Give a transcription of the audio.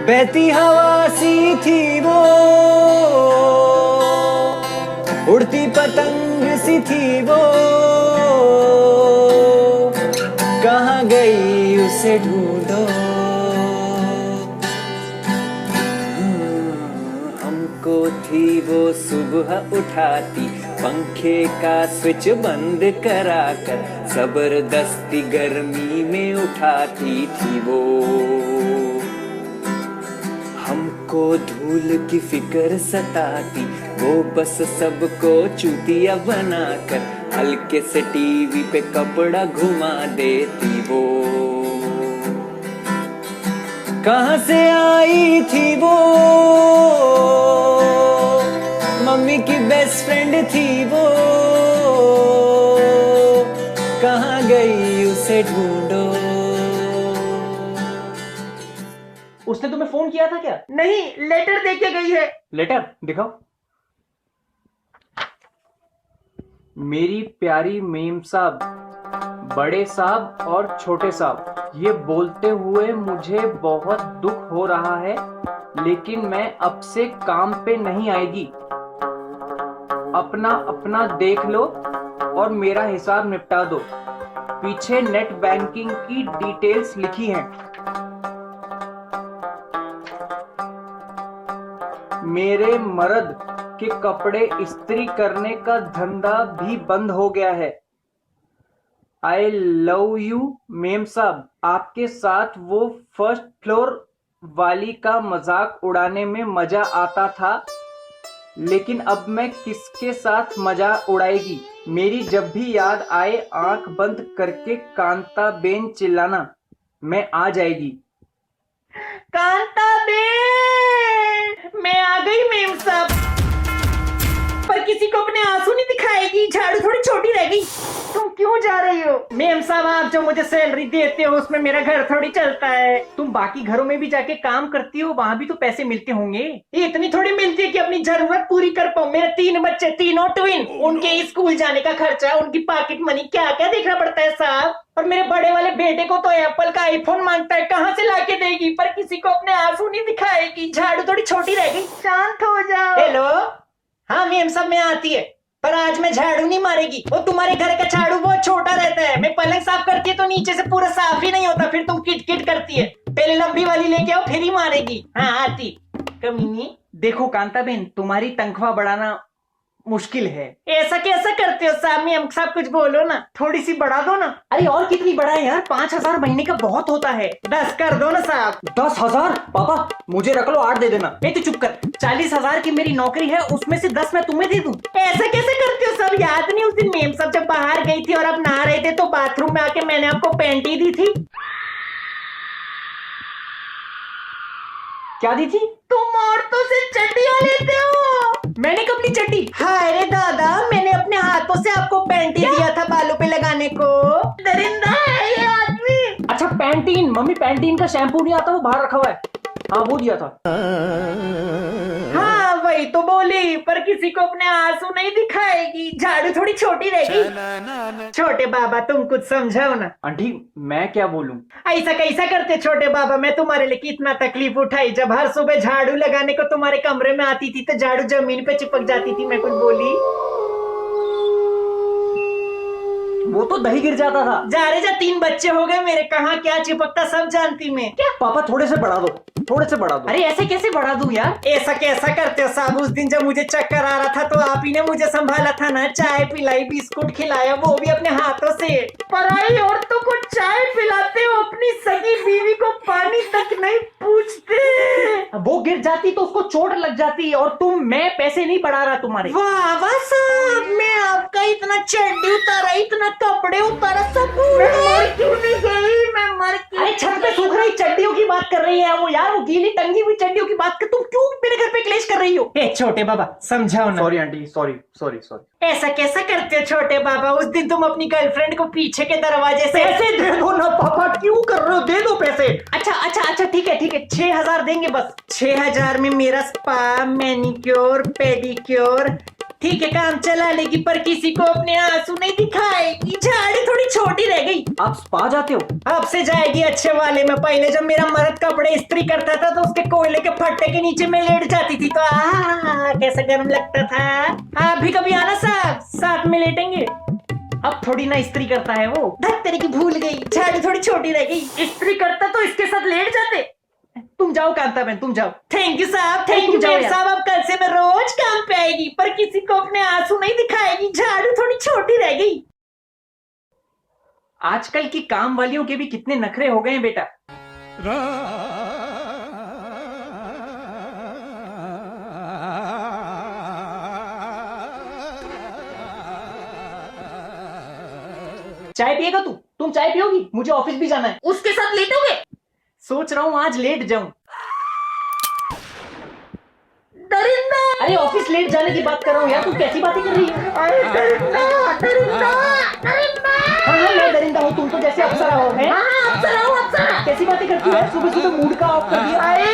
बहती हवा सी थी वो, उड़ती पतंग सी थी वो, कहाँ गई उसे ढूंढो। हमको थी वो सुबह उठाती, पंखे का स्विच बंद कराकर जबरदस्ती गर्मी में उठाती थी वो। हमको धूल की फिक्र सताती, वो बस सबको चूतिया बनाकर हल्के से टीवी पे कपड़ा घुमा देती वो। कहाँ से आई थी वो, मम्मी की बेस्ट फ्रेंड थी वो, कहाँ गई उसे ढूंढो। उसने तुम्हें फोन किया था क्या? नहीं, लेटर दे के गई है। लेटर दिखाओ। मेरी प्यारी मेम साहब, बड़े साहब और छोटे साहब, ये बोलते हुए मुझे बहुत दुख हो रहा है, लेकिन मैं अब से काम पे नहीं आएगी। अपना अपना देख लो और मेरा हिसाब निपटा दो। पीछे नेट बैंकिंग की डिटेल्स लिखी हैं। मेरे मर्द के कपड़े इस्त्री करने का धंधा भी बंद हो गया है। आई लव यू मेम साहब। आपके साथ वो फर्स्ट फ्लोर वाली का मजाक उड़ाने में मजा आता था, लेकिन अब मैं किसके साथ मजाक उड़ाएगी। मेरी जब भी याद आए आंख बंद करके कांता बेन चिल्लाना, मैं आ जाएगी। कांता बेन, मैं आ गई मेम साहब। पर किसी को अपने आंसू नहीं दिखाएगी, झाड़ू थोड़ी छोटी रह गई। तुम क्यों जा रही हो? मेम साहब, आप जो मुझे सैलरी देते हो उसमें मेरा घर थोड़ी चलता है। तुम बाकी घरों में भी जाके काम करती हो, वहां भी तो पैसे मिलते होंगे। ये इतनी थोड़ी मिलती है कि अपनी जरूरत पूरी कर पाऊं। मेरे 3 बच्चे, तीनों ट्विन, उनके स्कूल जाने का खर्चा, उनकी पॉकेट मनी, क्या क्या देखना पड़ता है साहब। और मेरे बड़े वाले बेटे को तो एप्पल का आईफोन मांगता है, कहाँ से लाके देगी। पर किसी को अपने आंसू नहीं दिखाएगी, झाड़ू थोड़ी छोटी रह गई। शांत हो जाओ। हेलो, हाँ मेम साहब में आती है, पर आज मैं झाड़ू नहीं मारेगी। वो तुम्हारे घर का झाड़ू बहुत छोटा रहता है। मैं पलंग साफ करती है तो नीचे से पूरा साफ ही नहीं होता, फिर तुम किट किट करती है। पहले लंबी वाली लेके आओ, फिर ही मारेगी। हाँ आती कमीनी। देखो कांता बेन, तुम्हारी तनख्वाह बढ़ाना मुश्किल है। ऐसा कैसा करते हो साहब? मेम साहब कुछ बोलो ना, थोड़ी सी बढ़ा दो ना। अरे और कितनी बढ़ाए यार, 5,000 महीने का बहुत होता है। 10 कर दो ना साहब। 10,000? पापा मुझे रख लो, 8 दे देना। ए तू चुप कर। 40,000 की मेरी नौकरी है, उसमें से 10 मैं तुम्हें दे दूं। ऐसा कैसे करते हो सब? याद नहीं उस दिन मेम साहब जब बाहर गई थी और आप नहा रहे थे तो बाथरूम में आके मैंने आपको पैंटी दी थी। क्या दी थी? तुम औरतों से चड्डियां लेते हो। मैंने कब ली चड्डी? हाय रे दादा, मैंने अपने हाथों से आपको पैंटी दिया था बालों पे लगाने को। दरिंदा है ये आदमी। अच्छा पैंटीन, मम्मी पैंटीन का शैम्पू नहीं आता, वो बाहर रखा हुआ है। हाँ वो दिया था। हाँ वही तो बोली, पर किसी को अपने आंसू नहीं दिखाएगी, झाड़ू थोड़ी छोटी रहेगी। छोटे बाबा तुम कुछ समझाओ ना। आंटी मैं क्या बोलूं? ऐसा कैसा करते छोटे बाबा? मैं तुम्हारे लिए कितना तकलीफ उठाई। जब हर सुबह झाड़ू लगाने को तुम्हारे कमरे में आती थी तो झाड़ू जमीन पे चिपक जाती थी। मैं कुछ बोली? वो तो दही गिर जाता था। जा रे जा, 3 बच्चे हो गए मेरे, कहाँ क्या चिपकता सब जानती मैं। क्या पापा थोड़े से बढ़ा दो, थोड़े से बढ़ा दो। अरे ऐसे कैसे बढ़ा दूं यार? ऐसा कैसा करते हो साहब? उस दिन जब मुझे चक्कर आ रहा था तो आप ही ने मुझे संभाला था ना, चाय पिलाई, बिस्कुट खिलाया, वो भी अपने हाथों से। पराई औरतों को चाय पिलाते हो, अपनी सगी बीवी को पानी तक नहीं पूछते। वो गिर जाती तो उसको चोट लग जाती, और मैं पैसे नहीं बढ़ा रहा तुम्हारे। वाह वाह साहब, मैं आपका इतना चड्डी उतारा, इतना कपड़े उतारा, सब मैं मर क्यों नहीं गई? मैं मर क्यों? अरे छत पे सूख रही चड्डियों की बात कर रही है वो यार, वो गीली टंगी हुई चड्डियों की बात कर। तुम क्यों मेरे घर पे क्लेश कर रही हो? ए छोटे बाबा समझाओ ना। Sorry aunty, sorry sorry sorry. ऐसा कैसा करते हो छोटे बाबा? उस दिन तुम अपनी गर्लफ्रेंड को पीछे के दरवाजे से पैसे दे दो ना पापा, क्यों कर रहे हो? दे दो पैसे। अच्छा अच्छा अच्छा ठीक है 6,000 देंगे बस। 6,000 में मेरा स्पा, मैनिक्योर, पेडिक्योर, ठीक है काम चला लेगी पर किसी को अपने आंसू नहीं दिखाएगी। झाड़ी थोड़ी छोटी रह गई। आप स्पा जाते हो? अब से जाएगी अच्छे वाले में। पहले जब मेरा मर्द कपड़े इस्त्री करता था तो उसके कोयले के फट्टे के नीचे में लेट जाती थी तो कैसा गर्म लगता था। आप भी कभी आना साहब, साथ में लेटेंगे। अब थोड़ी ना इस्त्री करता है वो। धत तेरे की भूल गई, झाड़ी थोड़ी छोटी रह गई। इस्त्री करता तो इसके साथ लेट जाते। तुम जाओ कांता बहन, तुम जाओ। थैंक यू साहब, थैंक तुम यू जाओ मेम यार। साहब। अब कल से मैं रोज काम पे आएगी पर किसी को अपने आंसू नहीं दिखाएगी। झाड़ू थोड़ी छोटी रह गई। आजकल की काम वालियों के भी कितने नखरे हो गए हैं बेटा। चाय पिएगा तू? तुम चाय पियोगी? मुझे ऑफिस भी जाना है। उसके साथ लेटोगे? सोच रहा हूँ आज लेट जाऊं। दरिंदा! अरे ऑफिस लेट जाने की बात कर रहा हूँ यार, तू कैसी बातें कर रही है? अरे दरिंदा, दरिंदा, दरिंदा! हाँ हाँ मैं दरिंदा हूँ, तुम तो जैसे अप्सरा हो। हैं? हाँ, अप्सरा हूँ, अप्सरा। कैसी बातें करती है? सुबह सुबह मूड का ऑफ कर दिया। अरे